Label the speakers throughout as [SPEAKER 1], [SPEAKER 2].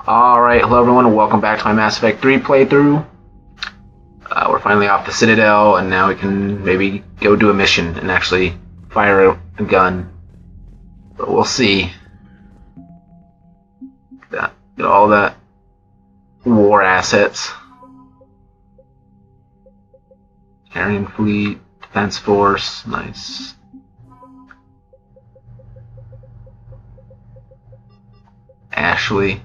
[SPEAKER 1] Alright, hello everyone, and welcome back to my Mass Effect 3 playthrough. We're finally off the Citadel, and now we can maybe go do a mission and actually fire a gun. But we'll see. Get all that war assets. Carrion Fleet, Defense Force, nice. Ashley.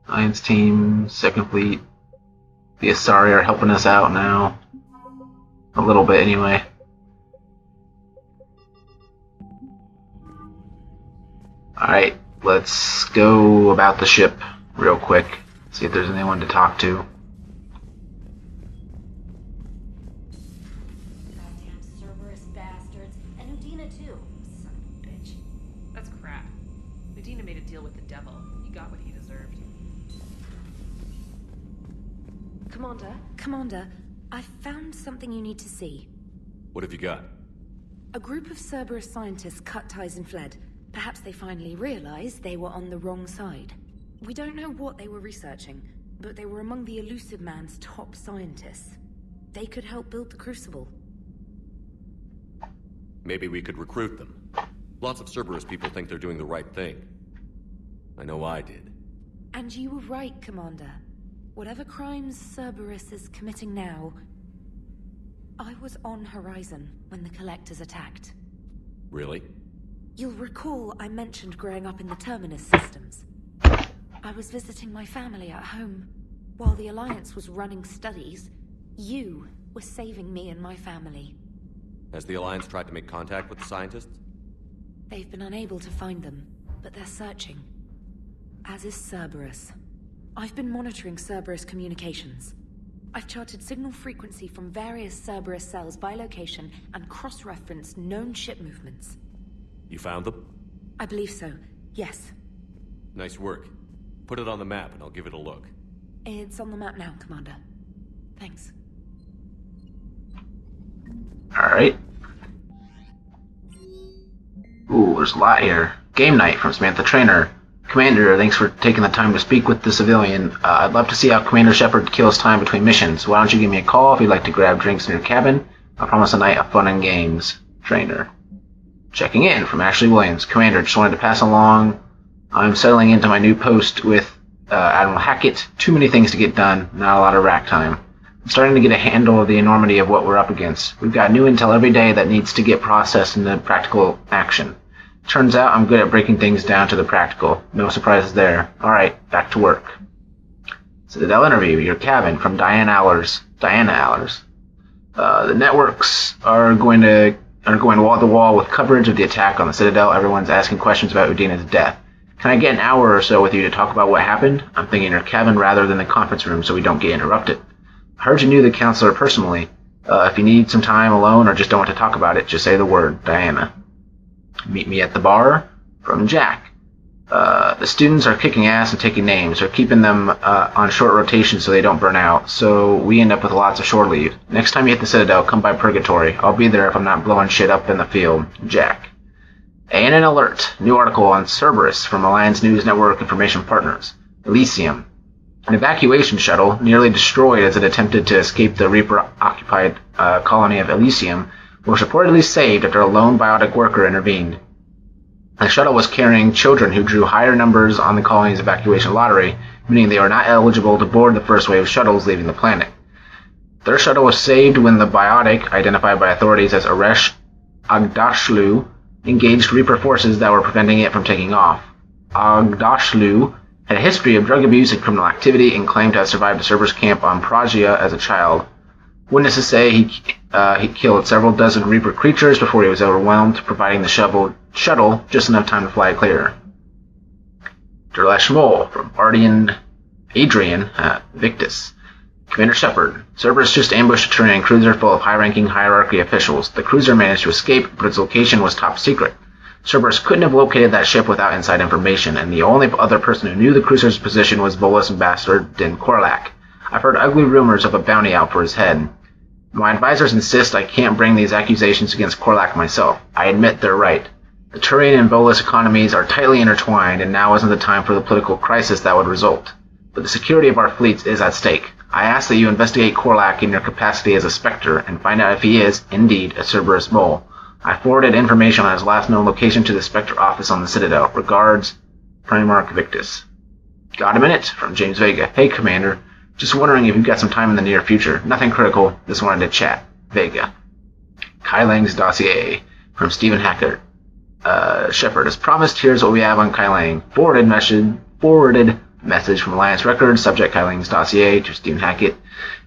[SPEAKER 1] Alliance team, Second Fleet, the Asari are helping us out now. A little bit anyway. Alright, let's go about the ship real quick. See if there's anyone to talk to.
[SPEAKER 2] Goddamn Cerberus bastards. And Udina too. Son of a bitch.
[SPEAKER 3] That's crap. Medina made a deal with the devil. He got what he deserved.
[SPEAKER 2] Commander, I found something you need to see.
[SPEAKER 4] What have you got?
[SPEAKER 2] A group of Cerberus scientists cut ties and fled. Perhaps they finally realized they were on the wrong side. We don't know what they were researching, but they were among the Elusive Man's top scientists. They could help build the Crucible.
[SPEAKER 4] Maybe we could recruit them. Lots of Cerberus people think they're doing the right thing. I know I did.
[SPEAKER 2] And you were right, Commander. Whatever crimes Cerberus is committing now, I was on Horizon when the Collectors attacked.
[SPEAKER 4] Really?
[SPEAKER 2] You'll recall I mentioned growing up in the Terminus systems. I was visiting my family at home. While the Alliance was running studies, you were saving me and my family.
[SPEAKER 4] Has the Alliance tried to make contact with the scientists?
[SPEAKER 2] They've been unable to find them, but they're searching. As is Cerberus. I've been monitoring Cerberus communications. I've charted signal frequency from various Cerberus cells by location and cross-referenced known ship movements.
[SPEAKER 4] You found them?
[SPEAKER 2] I believe so, yes.
[SPEAKER 4] Nice work. Put it on the map and I'll give it a look.
[SPEAKER 2] It's on the map now, Commander. Thanks.
[SPEAKER 1] Alright. Ooh, there's a lot here. Game night from Samantha Trainer. Commander, thanks for taking the time to speak with the civilian. I'd love to see how Commander Shepard kills time between missions. Why don't you give me a call if you'd like to grab drinks in your cabin? I promise a night of fun and games. Trainer. Checking in from Ashley Williams. Commander, just wanted to pass along. I'm settling into my new post with Admiral Hackett. Too many things to get done, not a lot of rack time. I'm starting to get a handle of the enormity of what we're up against. We've got new intel every day that needs to get processed into practical action. Turns out I'm good at breaking things down to the practical. No surprises there. Alright, back to work. Citadel interview, your cabin, from Diana Allers. The networks are going wall to wall with coverage of the attack on the Citadel. Everyone's asking questions about Udina's death. Can I get an hour or so with you to talk about what happened? I'm thinking your cabin rather than the conference room so we don't get interrupted. I heard you knew the counselor personally. If you need some time alone or just don't want to talk about it, just say the word, Diana. Meet me at the bar, from Jack. The students are kicking ass and taking names. We're keeping them on short rotation so they don't burn out, so we end up with lots of shore leave. Next time you hit the Citadel, come by Purgatory. I'll be there if I'm not blowing shit up in the field. Jack. ANN Alert. New article on Cerberus from Alliance News Network Information Partners. Elysium. An evacuation shuttle, nearly destroyed as it attempted to escape the Reaper-occupied colony of Elysium, was reportedly saved after a lone biotic worker intervened. The shuttle was carrying children who drew higher numbers on the colony's evacuation lottery, meaning they were not eligible to board the first wave of shuttles leaving the planet. Their shuttle was saved when the biotic, identified by authorities as Aresh Agdashlu, engaged Reaper forces that were preventing it from taking off. Agdashlu had a history of drug abuse and criminal activity and claimed to have survived a Cerberus camp on Pragia as a child. Witnesses say he killed several dozen Reaper creatures before he was overwhelmed, providing the shuttle just enough time to fly clear. Derlesh Mole from Adrian Victus. Commander Shepard. Cerberus just ambushed a Turian cruiser full of high-ranking hierarchy officials. The cruiser managed to escape, but its location was top secret. Cerberus couldn't have located that ship without inside information, and the only other person who knew the cruiser's position was Volus Ambassador Din Korlak. I've heard ugly rumors of a bounty out for his head. My advisors insist I can't bring these accusations against Korlak myself. I admit they're right. The Turian and Volus economies are tightly intertwined, and now isn't the time for the political crisis that would result. But the security of our fleets is at stake. I ask that you investigate Korlak in your capacity as a Spectre, and find out if he is, indeed, a Cerberus mole. I forwarded information on his last known location to the Spectre office on the Citadel. Regards, Primarch Victus. Got a minute? From James Vega. Hey, Commander. Just wondering if you've got some time in the near future. Nothing critical. Just wanted to chat. Vega. Kai Lang's dossier. From Stephen Hackett. Shepard. As promised, here's what we have on Kai Lang. Forwarded message from Alliance Records. Subject Kai Lang's dossier to Stephen Hackett.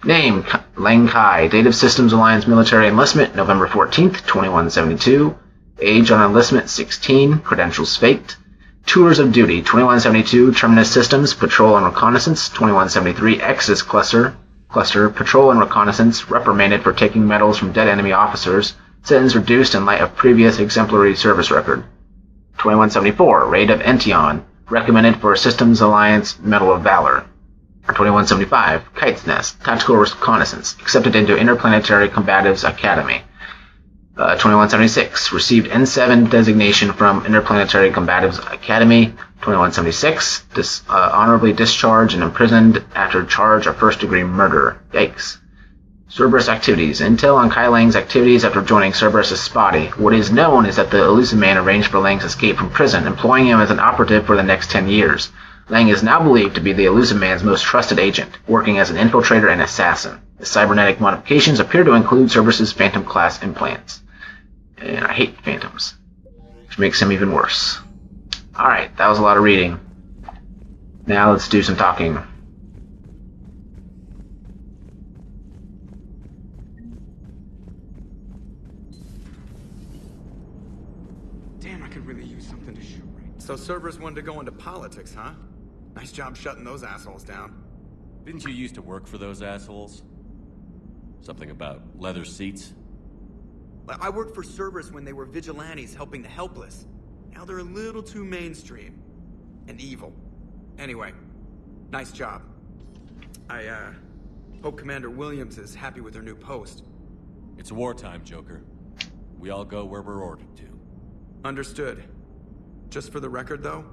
[SPEAKER 1] Name Lang Kai. Date of Systems Alliance military enlistment November 14th, 2172. Age on enlistment 16. Credentials faked. Tours of duty 2172. Terminus Systems Patrol and Reconnaissance 2173. Exodus Cluster Patrol and Reconnaissance. Reprimanded for taking medals from dead enemy officers. Sentence reduced in light of previous exemplary service record. 2174. Raid of Ention. Recommended for Systems Alliance Medal of Valor. 2175. Kite's Nest. Tactical Reconnaissance. Accepted into Interplanetary Combatives Academy. 2176. Received N7 designation from Interplanetary Combatives Academy. 2176. Honorably discharged and imprisoned after charge of first-degree murder. Yikes. Cerberus activities. Intel on Kai Lang's activities after joining Cerberus is spotty. What is known is that the Elusive Man arranged for Lang's escape from prison, employing him as an operative for the next 10 years. Lang is now believed to be the Elusive Man's most trusted agent, working as an infiltrator and assassin. His cybernetic modifications appear to include Cerberus's Phantom-class implants. And I hate Phantoms, which makes him even worse. Alright, that was a lot of reading. Now let's do some talking.
[SPEAKER 5] Damn, I could really use something to shoot right. So Cerberus wanted to go into politics, huh? Nice job shutting those assholes down.
[SPEAKER 4] Didn't you used to work for those assholes? Something about leather seats?
[SPEAKER 5] I worked for Cerberus when they were vigilantes helping the helpless. Now they're a little too mainstream. And evil. Anyway, nice job. I, hope Commander Williams is happy with her new post.
[SPEAKER 4] It's wartime, Joker. We all go where we're ordered to.
[SPEAKER 5] Understood. Just for the record, though,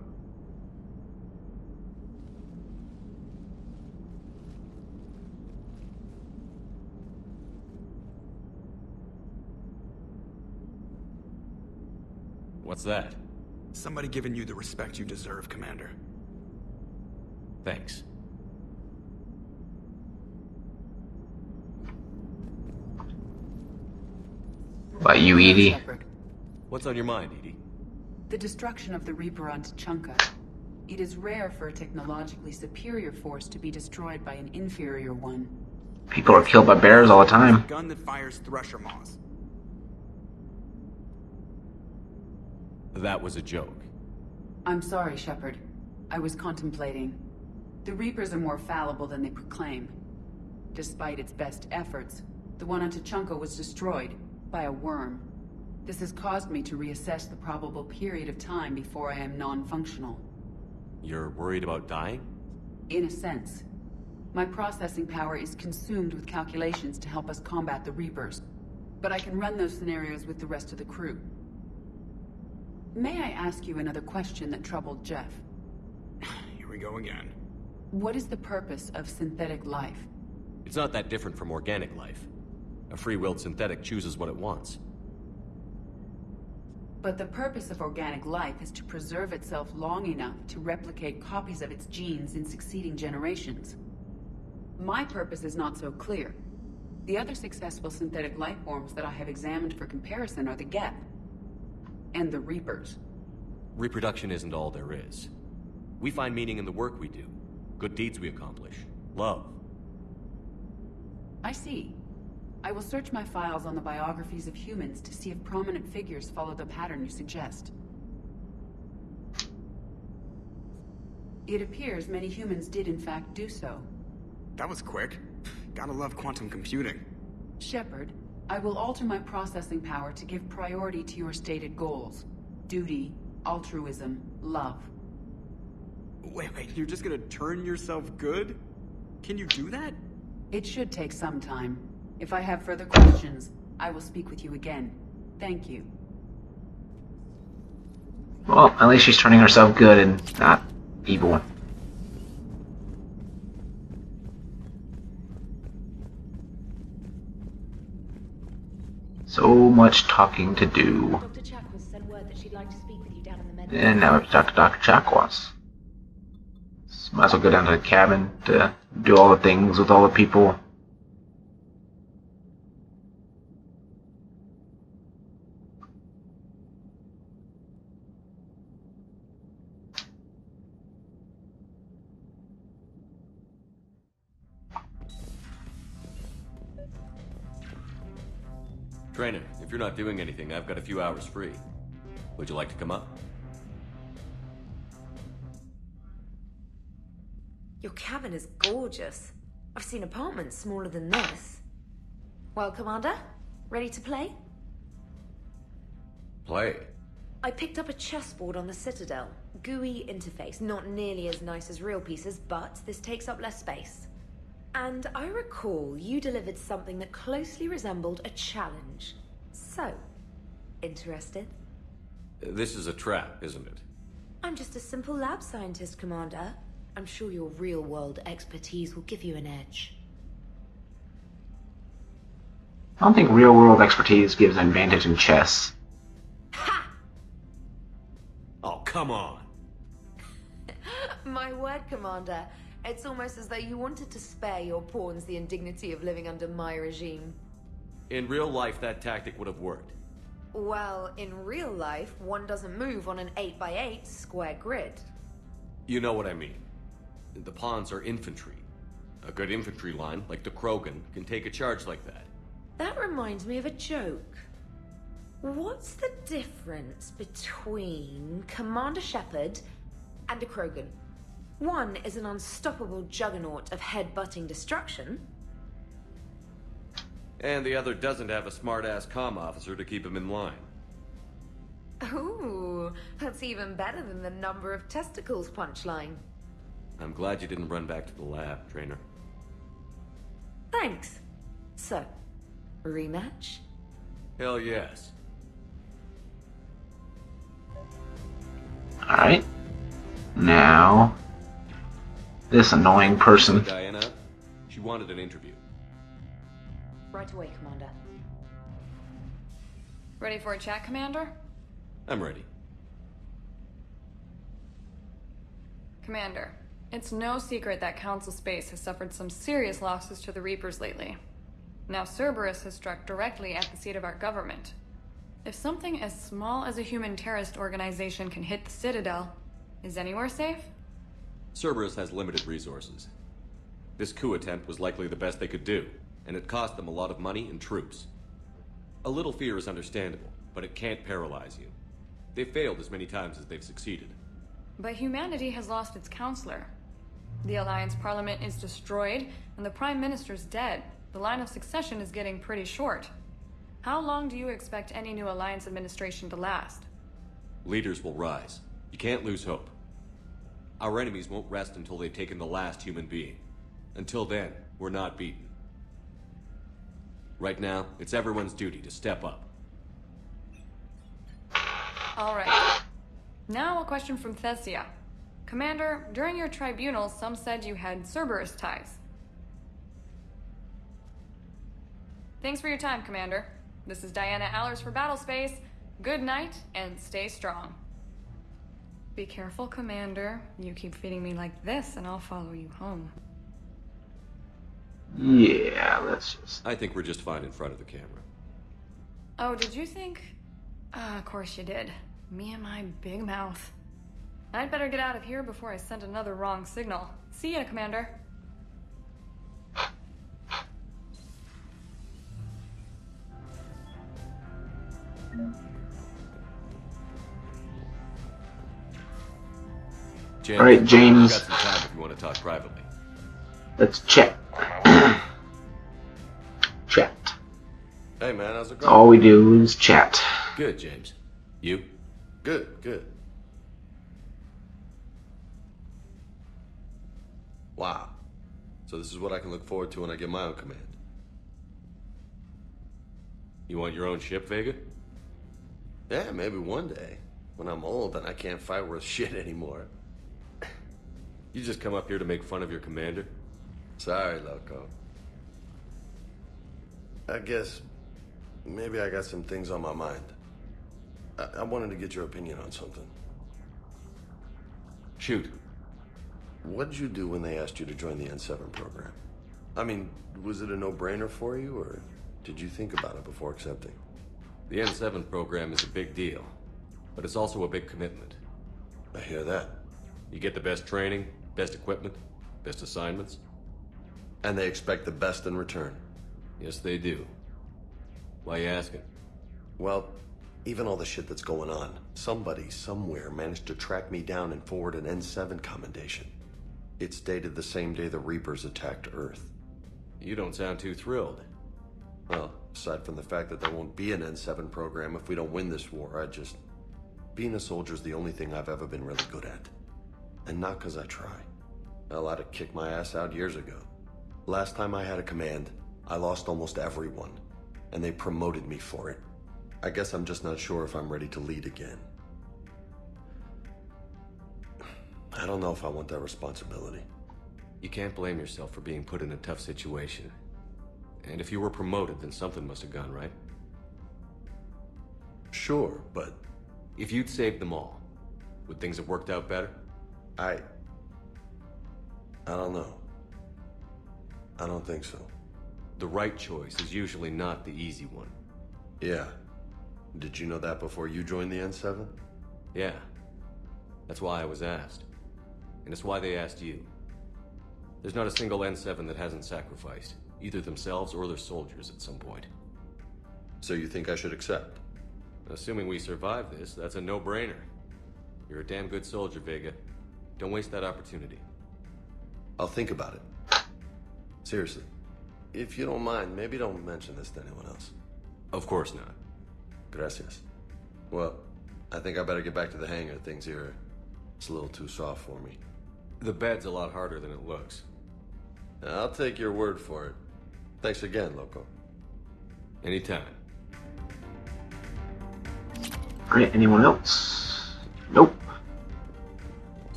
[SPEAKER 4] What's that?
[SPEAKER 5] somebody giving you the respect you deserve, Commander.
[SPEAKER 4] Thanks.
[SPEAKER 1] About you, Edie?
[SPEAKER 6] Shepard.
[SPEAKER 4] What's on your mind, Edie?
[SPEAKER 6] The destruction of the Reaper on Tuchanka. It is rare for a technologically superior force to be destroyed by an inferior one.
[SPEAKER 1] People are killed by bears all the time.
[SPEAKER 5] A gun that fires Thresher Maws.
[SPEAKER 4] That was a joke.
[SPEAKER 6] I'm sorry, Shepard. I was contemplating. The Reapers are more fallible than they proclaim. Despite its best efforts, the one on Tuchanka was destroyed by a worm. This has caused me to reassess the probable period of time before I am non-functional.
[SPEAKER 4] You're worried about dying?
[SPEAKER 6] In a sense. My processing power is consumed with calculations to help us combat the Reapers. But I can run those scenarios with the rest of the crew. May I ask you another question that troubled Jeff?
[SPEAKER 5] Here we go again.
[SPEAKER 6] What is the purpose of synthetic life?
[SPEAKER 4] It's not that different from organic life. A free-willed synthetic chooses what it wants.
[SPEAKER 6] But the purpose of organic life is to preserve itself long enough to replicate copies of its genes in succeeding generations. My purpose is not so clear. The other successful synthetic life forms that I have examined for comparison are the Geth and the Reapers.
[SPEAKER 4] Reproduction isn't all there is. We find meaning in the work we do, good deeds we accomplish, love.
[SPEAKER 6] I see. I will search my files on the biographies of humans to see if prominent figures follow the pattern you suggest. It appears many humans did in fact do so.
[SPEAKER 5] That was quick. Gotta love quantum computing.
[SPEAKER 6] Shepard, I will alter my processing power to give priority to your stated goals. Duty, altruism, love.
[SPEAKER 5] Wait, you're just gonna turn yourself good? Can you do that?
[SPEAKER 6] It should take some time. If I have further questions, I will speak with you again. Thank you.
[SPEAKER 1] Well, at least she's turning herself good and not evil. So much talking to do.
[SPEAKER 2] Dr. Chakwas sent word that she'd like to speak with you down in the med.
[SPEAKER 1] And now it's Dr. Chakwas. Might as well go down to the cabin to do all the things with all the people.
[SPEAKER 4] Trainer, if you're not doing anything, I've got a few hours free. Would you like to come up?
[SPEAKER 2] Your cabin is gorgeous. I've seen apartments smaller than this. Well, Commander, ready to play?
[SPEAKER 4] Play.
[SPEAKER 2] I picked up a chessboard on the Citadel. GUI interface, not nearly as nice as real pieces, but this takes up less space. And I recall you delivered something that closely resembled a challenge. So, interested?
[SPEAKER 4] This is a trap, isn't it?
[SPEAKER 2] I'm just a simple lab scientist, Commander. I'm sure your real-world expertise will give you an edge.
[SPEAKER 1] I don't think real-world expertise gives an advantage in chess.
[SPEAKER 2] Ha!
[SPEAKER 4] Oh, come on.
[SPEAKER 2] My word, Commander. It's almost as though you wanted to spare your pawns the indignity of living under my regime.
[SPEAKER 4] In real life, that tactic would have worked.
[SPEAKER 2] Well, in real life, one doesn't move on an 8x8 square grid.
[SPEAKER 4] You know what I mean. The pawns are infantry. A good infantry line, like the Krogan, can take a charge like that.
[SPEAKER 2] That reminds me of a joke. What's the difference between Commander Shepard and a Krogan? One is an unstoppable juggernaut of head-butting destruction.
[SPEAKER 4] And the other doesn't have a smart-ass comm officer to keep him in line.
[SPEAKER 2] Ooh, that's even better than the number of testicles punchline.
[SPEAKER 4] I'm glad you didn't run back to the lab, Trainer.
[SPEAKER 2] Thanks. So, rematch?
[SPEAKER 4] Hell yes.
[SPEAKER 1] Alright. Now, this annoying person.
[SPEAKER 4] Diana, she wanted an interview.
[SPEAKER 2] Right away, Commander.
[SPEAKER 7] Ready for a chat, Commander?
[SPEAKER 4] I'm ready.
[SPEAKER 7] Commander, it's no secret that Council Space has suffered some serious losses to the Reapers lately. Now Cerberus has struck directly at the seat of our government. If something as small as a human terrorist organization can hit the Citadel, is anywhere safe?
[SPEAKER 4] Cerberus has limited resources. This coup attempt was likely the best they could do, and it cost them a lot of money and troops. A little fear is understandable, but it can't paralyze you. They've failed as many times as they've succeeded.
[SPEAKER 7] But humanity has lost its counselor. The Alliance Parliament is destroyed, and the Prime Minister's dead. The line of succession is getting pretty short. How long do you expect any new Alliance administration to last?
[SPEAKER 4] Leaders will rise. You can't lose hope. Our enemies won't rest until they've taken the last human being. Until then, we're not beaten. Right now, it's everyone's duty to step up.
[SPEAKER 7] All right. Now a question from Thessia. Commander, during your tribunal, some said you had Cerberus ties. Thanks for your time, Commander. This is Diana Allers for Battlespace. Good night, and stay strong. Be careful, Commander. You keep feeding me like this, and I'll follow you home.
[SPEAKER 1] Yeah, let's just...
[SPEAKER 4] I think we're just fine in front of the camera.
[SPEAKER 7] Oh, did you think... of course you did. Me and my big mouth. I'd better get out of here before I send another wrong signal. See ya, Commander.
[SPEAKER 4] James,
[SPEAKER 1] All right, James.
[SPEAKER 4] I've got some time if you want to talk privately.
[SPEAKER 1] Let's chat. Chat.
[SPEAKER 4] Hey man, how's it going?
[SPEAKER 1] All we do is chat.
[SPEAKER 4] Good, James. You?
[SPEAKER 8] Good, good. Wow. So this is what I can look forward to when I get my own command.
[SPEAKER 4] You want your own ship, Vega?
[SPEAKER 8] Yeah, maybe one day. When I'm old and I can't fight worth shit anymore.
[SPEAKER 4] You just come up here to make fun of your commander?
[SPEAKER 8] Sorry, Loco. I guess maybe I got some things on my mind. I wanted to get your opinion on something.
[SPEAKER 4] Shoot.
[SPEAKER 8] What did you do when they asked you to join the N7 program? I mean, was it a no-brainer for you, or did you think about it before accepting?
[SPEAKER 4] The N7 program is a big deal, but it's also a big commitment.
[SPEAKER 8] I hear that.
[SPEAKER 4] You get the best training, best equipment, best assignments.
[SPEAKER 8] And they expect the best in return.
[SPEAKER 4] Yes, they do. Why you asking?
[SPEAKER 8] Well, even all the shit that's going on, somebody somewhere managed to track me down and forward an N7 commendation. It's dated the same day the Reapers attacked Earth.
[SPEAKER 4] You don't sound too thrilled.
[SPEAKER 8] Well, aside from the fact that there won't be an N7 program if we don't win this war, being a soldier's the only thing I've ever been really good at. And not because I try. Hell, I'd have kicked my ass out years ago. Last time I had a command, I lost almost everyone, and they promoted me for it. I guess I'm just not sure if I'm ready to lead again. I don't know if I want that responsibility.
[SPEAKER 4] You can't blame yourself for being put in a tough situation. And if you were promoted, then something must have gone right.
[SPEAKER 8] Sure, but...
[SPEAKER 4] If you'd saved them all, would things have worked out better?
[SPEAKER 8] I don't know. I don't think so.
[SPEAKER 4] The right choice is usually not the easy one.
[SPEAKER 8] Yeah. Did you know that before you joined the N7?
[SPEAKER 4] Yeah. That's why I was asked. And it's why they asked you. There's not a single N7 that hasn't sacrificed, either themselves or their soldiers at some point.
[SPEAKER 8] So you think I should accept?
[SPEAKER 4] Assuming we survive this, that's a no-brainer. You're a damn good soldier, Vega. Don't waste that opportunity.
[SPEAKER 8] I'll think about it. Seriously. If you don't mind, maybe don't mention this to anyone else.
[SPEAKER 4] Of course not.
[SPEAKER 8] Gracias. Well, I think I better get back to the hangar. Things here, it's a little too soft for me.
[SPEAKER 4] The bed's a lot harder than it looks.
[SPEAKER 8] I'll take your word for it. Thanks again, Loco.
[SPEAKER 4] Anytime.
[SPEAKER 1] Alright, anyone else? Nope.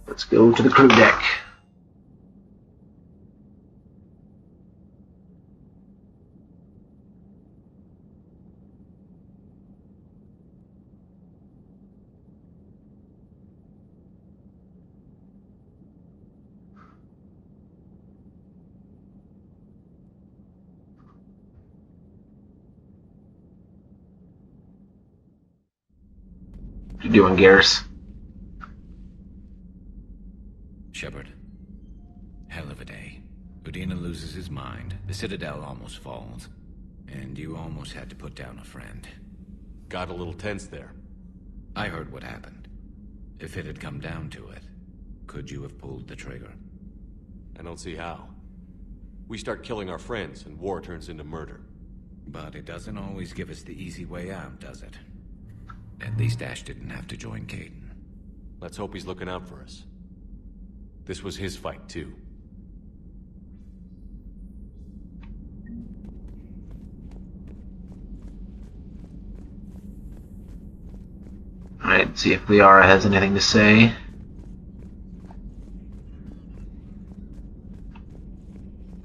[SPEAKER 1] Let's go to the crew deck. What you doing, Garrus?
[SPEAKER 9] Shepard. Hell of a day. Udina loses his mind, the Citadel almost falls, and you almost had to put down a friend.
[SPEAKER 4] Got a little tense there.
[SPEAKER 9] I heard what happened. If it had come down to it, could you have pulled the trigger?
[SPEAKER 4] I don't see how. We start killing our friends, and war turns into murder.
[SPEAKER 9] But it doesn't always give us the easy way out, does it? At least Ash didn't have to join Kaidan.
[SPEAKER 4] Let's hope he's looking out for us. This was his fight, too.
[SPEAKER 1] Alright, see if Liara has anything to say.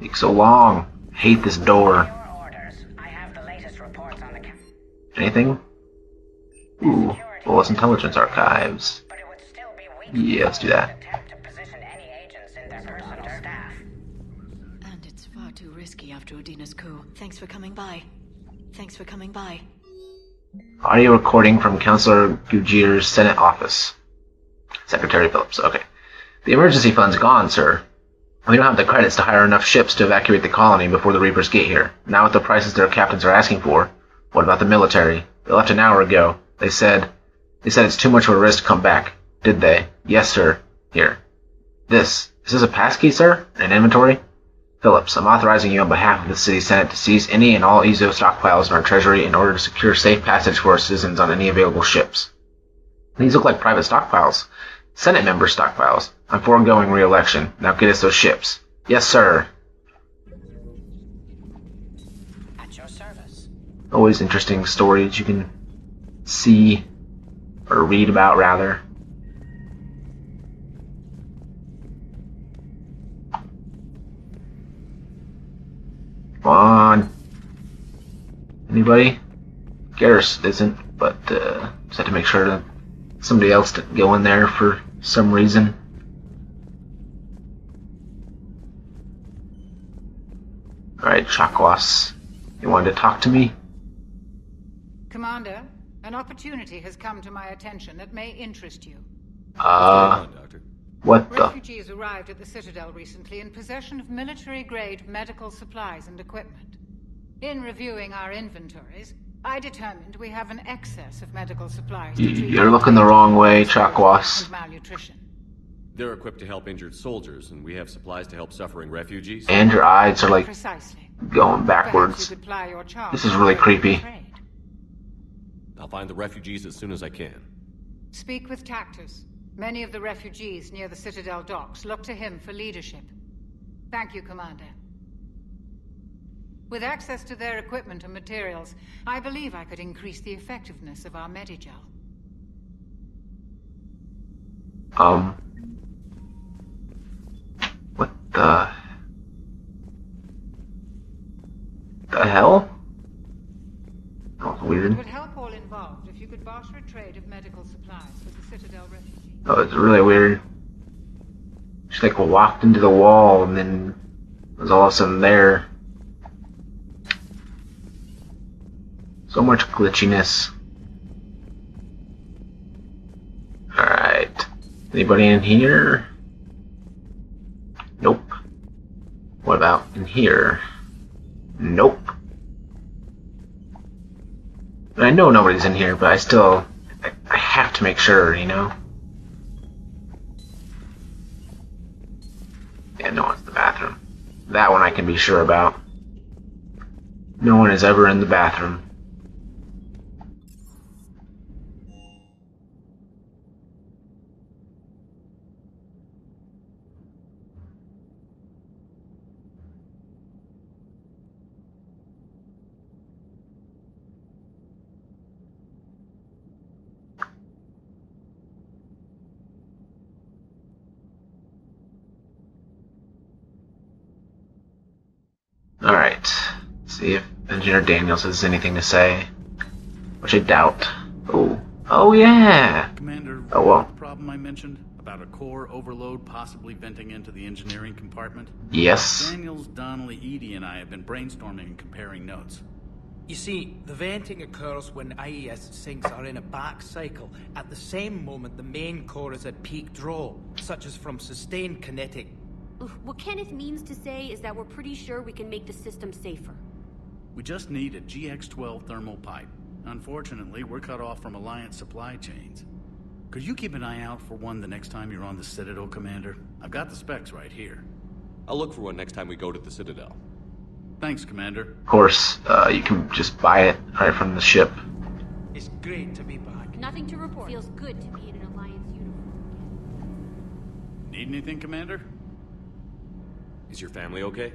[SPEAKER 1] Takes so long. Hate this door. Anything? Ooh, Volus Intelligence Archives. Yeah, let's do that.
[SPEAKER 2] And it's far too risky after Udina's coup. Thanks for coming by. Thanks for coming by.
[SPEAKER 1] Audio recording from Councilor Gujir's Senate office. Secretary Phillips. Okay. The emergency fund's gone, sir. We don't have the credits to hire enough ships to evacuate the colony before the Reapers get here. Now with the prices their captains are asking for, what about the military? They left an hour ago. They said it's too much of a risk to come back. Did they? Yes, sir. Here. Is this a passkey, sir? An inventory? Phillips, I'm authorizing you on behalf of the City Senate to seize any and all Ezo stockpiles in our treasury in order to secure safe passage for our citizens on any available ships. These look like private stockpiles. Senate member stockpiles. I'm foregoing re-election. Now get us those ships. Yes, sir.
[SPEAKER 10] At your service.
[SPEAKER 1] Always interesting stories you can see or read about, rather. Come on. Anybody? Garrus isn't, but just had to make sure that somebody else didn't go in there for some reason. Alright, Chakwas. You wanted to talk to me?
[SPEAKER 10] Commander, an opportunity has come to my attention that may interest you.
[SPEAKER 4] Doctor?
[SPEAKER 1] What the?
[SPEAKER 10] Refugees arrived at the Citadel recently in possession of military-grade medical supplies and equipment. In reviewing our inventories, I determined we have an excess of medical supplies to treat
[SPEAKER 1] You're looking the wrong way, Chakwas.
[SPEAKER 10] and malnutrition.
[SPEAKER 4] They're equipped to help injured soldiers, and we have supplies to help suffering refugees.
[SPEAKER 1] And your eyes are like
[SPEAKER 10] Precisely.
[SPEAKER 1] going
[SPEAKER 10] Perhaps
[SPEAKER 1] backwards.
[SPEAKER 10] you could ply your charms
[SPEAKER 1] This is really
[SPEAKER 10] to trade.
[SPEAKER 1] creepy.
[SPEAKER 4] I'll find the refugees as soon as I can.
[SPEAKER 10] Speak with Tactus. Many of the refugees near the Citadel docks look to him for leadership. Thank you, Commander. With access to their equipment and materials, I believe I could increase the effectiveness of our Medigel.
[SPEAKER 1] What the hell? That was
[SPEAKER 10] It
[SPEAKER 1] weird.
[SPEAKER 10] would help all involved if you could barter a trade of medical supplies with the Citadel refugees.
[SPEAKER 1] That was really weird. She like walked into the wall and then was all of a sudden there. So much glitchiness. Alright. Anybody in here? Nope. What about in here? Nope. I know nobody's in here, but I have to make sure, you know? Yeah, no one's in the bathroom. That one I can be sure about. No one is ever in the bathroom. Alright. See if Engineer Daniels has anything to say. Which I doubt. Oh yeah!
[SPEAKER 11] Commander,
[SPEAKER 1] Oh, well.
[SPEAKER 11] the problem I mentioned about a core overload possibly venting into the engineering compartment?
[SPEAKER 1] Yes.
[SPEAKER 11] Daniels, Donnelly, Edie, and I have been brainstorming and comparing notes.
[SPEAKER 12] You see, the venting occurs when IES sinks are in a back cycle, at the same moment the main core is at peak draw, such as from sustained kinetic.
[SPEAKER 13] What Kenneth means to say is that we're pretty sure we can make the system safer.
[SPEAKER 11] We just need a GX-12 thermal pipe. Unfortunately, we're cut off from Alliance supply chains. Could you keep an eye out for one the next time you're on the Citadel, Commander? I've got the specs right here.
[SPEAKER 4] I'll look for one next time we go to the Citadel.
[SPEAKER 11] Thanks, Commander.
[SPEAKER 1] Of course, you can just buy it right from the ship.
[SPEAKER 12] It's great to be back.
[SPEAKER 13] Nothing to report. Feels good to be in an Alliance uniform.
[SPEAKER 11] Need anything, Commander?
[SPEAKER 4] Is your family okay?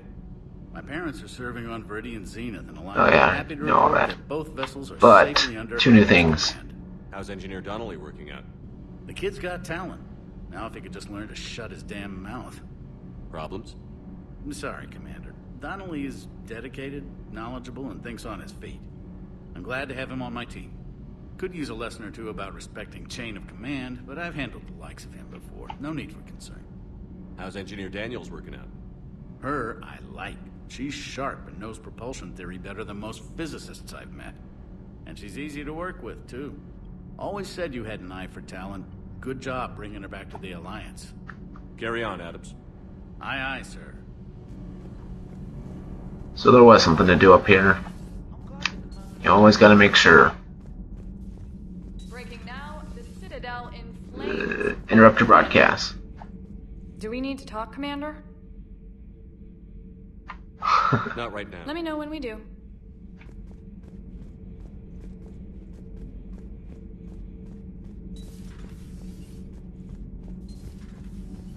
[SPEAKER 11] My parents are serving on Viridian Zenith, and Alliance.
[SPEAKER 1] Oh yeah, I
[SPEAKER 11] happy to
[SPEAKER 1] know all
[SPEAKER 11] report
[SPEAKER 1] that.
[SPEAKER 11] both vessels are
[SPEAKER 1] But,
[SPEAKER 11] safely under
[SPEAKER 1] two new things.
[SPEAKER 11] command.
[SPEAKER 4] How's Engineer Donnelly working out?
[SPEAKER 11] The kid's got talent. Now if he could just learn to shut his damn mouth.
[SPEAKER 4] Problems?
[SPEAKER 11] I'm sorry, Commander. Donnelly is dedicated, knowledgeable, and thinks on his feet. I'm glad to have him on my team. Could use a lesson or two about respecting chain of command, but I've handled the likes of him before. No need for concern.
[SPEAKER 4] How's Engineer Daniels working out?
[SPEAKER 11] Her, I like. She's sharp and knows propulsion theory better than most physicists I've met. And she's easy to work with, too. Always said you had an eye for talent. Good job bringing her back to the Alliance.
[SPEAKER 4] Carry on, Adams.
[SPEAKER 11] Aye, aye, sir.
[SPEAKER 1] So there was something to do up here. You always gotta make sure.
[SPEAKER 7] Breaking now, the Citadel in flames.
[SPEAKER 1] Interrupt your broadcast.
[SPEAKER 7] Do we need to talk, Commander?
[SPEAKER 4] Not right now.
[SPEAKER 7] Let me know when we do.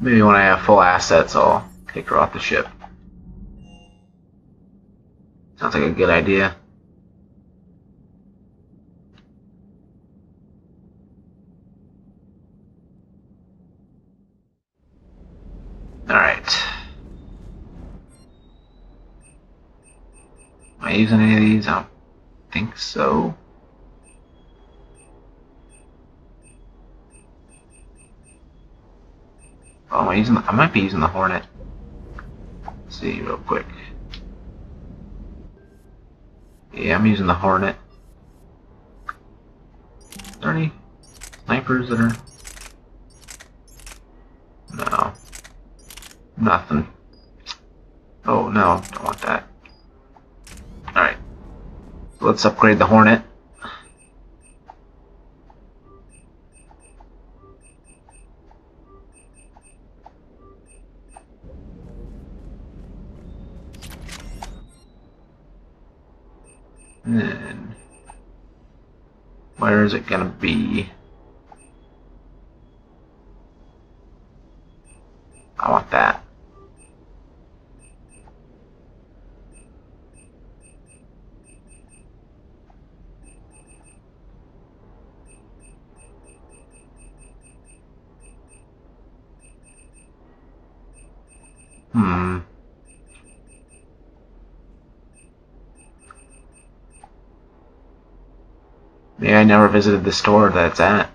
[SPEAKER 1] Maybe when I have full assets, I'll take her off the ship. Sounds like a good idea. Alright. Am I using any of these? I don't think so. Oh, am I using I might be using the Hornet. Let's see real quick. Yeah, I'm using the Hornet. Are there any snipers that are... No. Nothing. Oh no, don't want that. Alright. So let's upgrade the Hornet. And then, where is it gonna be? I want that. Maybe I never visited the store that it's at.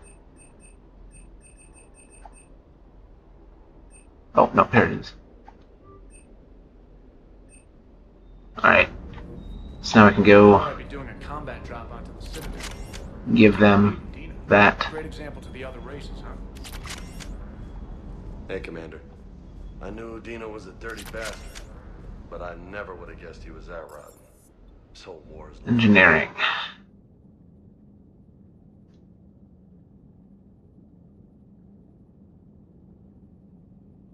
[SPEAKER 1] Oh, no, here it is. Alright. So now we can go give them that.
[SPEAKER 14] Great example to the other races, huh?
[SPEAKER 8] Hey, Commander. I knew Udina was a dirty bastard, but I never would have guessed he was that rotten. This whole war is...
[SPEAKER 1] Engineering.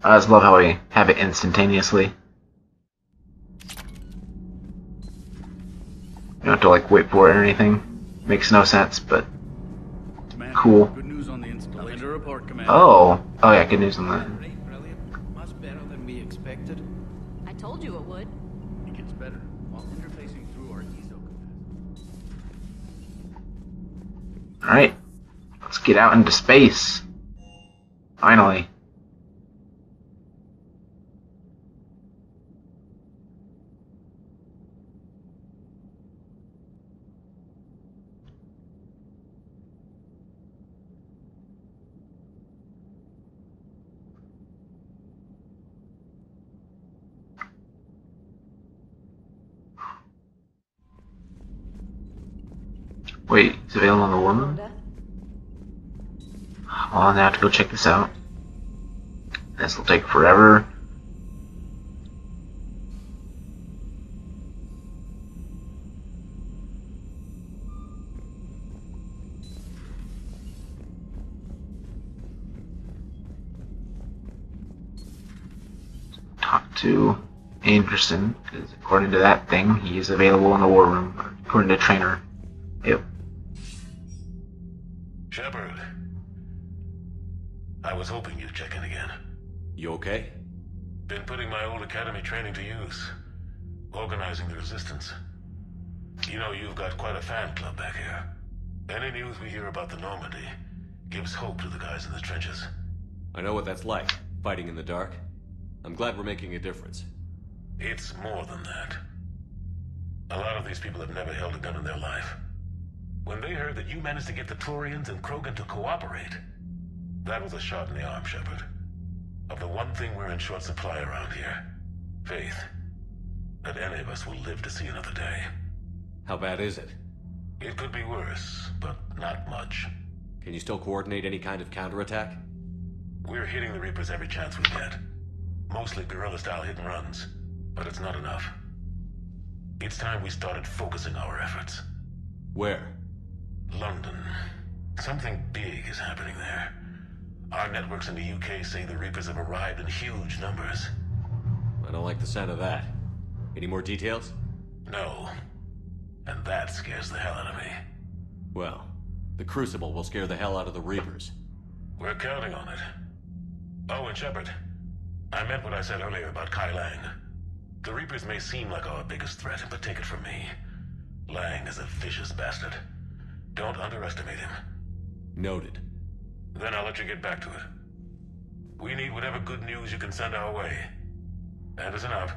[SPEAKER 1] I just love how we have it instantaneously. You don't have to like wait for it or anything. Makes no sense, but cool.
[SPEAKER 11] Good news on the installation report, Commander.
[SPEAKER 1] Oh yeah, good news on that.
[SPEAKER 12] Brilliant. Much better than we expected.
[SPEAKER 13] I told you it would.
[SPEAKER 11] It gets better while interfacing through our ESO capacitor.
[SPEAKER 1] Alright. Let's get out into space. Finally. Wait, it's available on the woman? Well, now I have to go check this out. This will take forever. Talk to Anderson, because according to that thing, he is available in the war room, according to Trainer. Yep.
[SPEAKER 15] Shepard. I was hoping you'd check in again.
[SPEAKER 4] You okay?
[SPEAKER 15] Been putting my old academy training to use. Organizing the resistance. You know you've got quite a fan club back here. Any news we hear about the Normandy gives hope to the guys in the trenches.
[SPEAKER 4] I know what that's like, fighting in the dark. I'm glad we're making a difference.
[SPEAKER 15] It's more than that. A lot of these people have never held a gun in their life. When they heard that you managed to get the Turians and Krogan to cooperate, that was a shot in the arm, Shepard. Of the one thing we're in short supply around here. Faith. That any of us will live to see another day.
[SPEAKER 4] How bad is it?
[SPEAKER 15] It could be worse, but not much.
[SPEAKER 4] Can you still coordinate any kind of counterattack?
[SPEAKER 15] We're hitting the Reapers every chance we get. Mostly guerrilla-style hit-and-runs, but it's not enough. It's time we started focusing our efforts.
[SPEAKER 4] Where?
[SPEAKER 15] London. Something big is happening there. Our networks in the UK say the Reapers have arrived in huge numbers.
[SPEAKER 4] I don't like the sound of that. Any more details?
[SPEAKER 15] No. And that scares the hell out of me.
[SPEAKER 4] Well, the Crucible will scare the hell out of the Reapers.
[SPEAKER 15] We're counting on it. Oh, and Shepard, I meant what I said earlier about Kai Lang. The Reapers may seem like our biggest threat, but take it from me. Lang is a vicious bastard. Don't underestimate him.
[SPEAKER 4] Noted.
[SPEAKER 15] Then I'll let you get back to it. We need whatever good news you can send our way. Anderson out.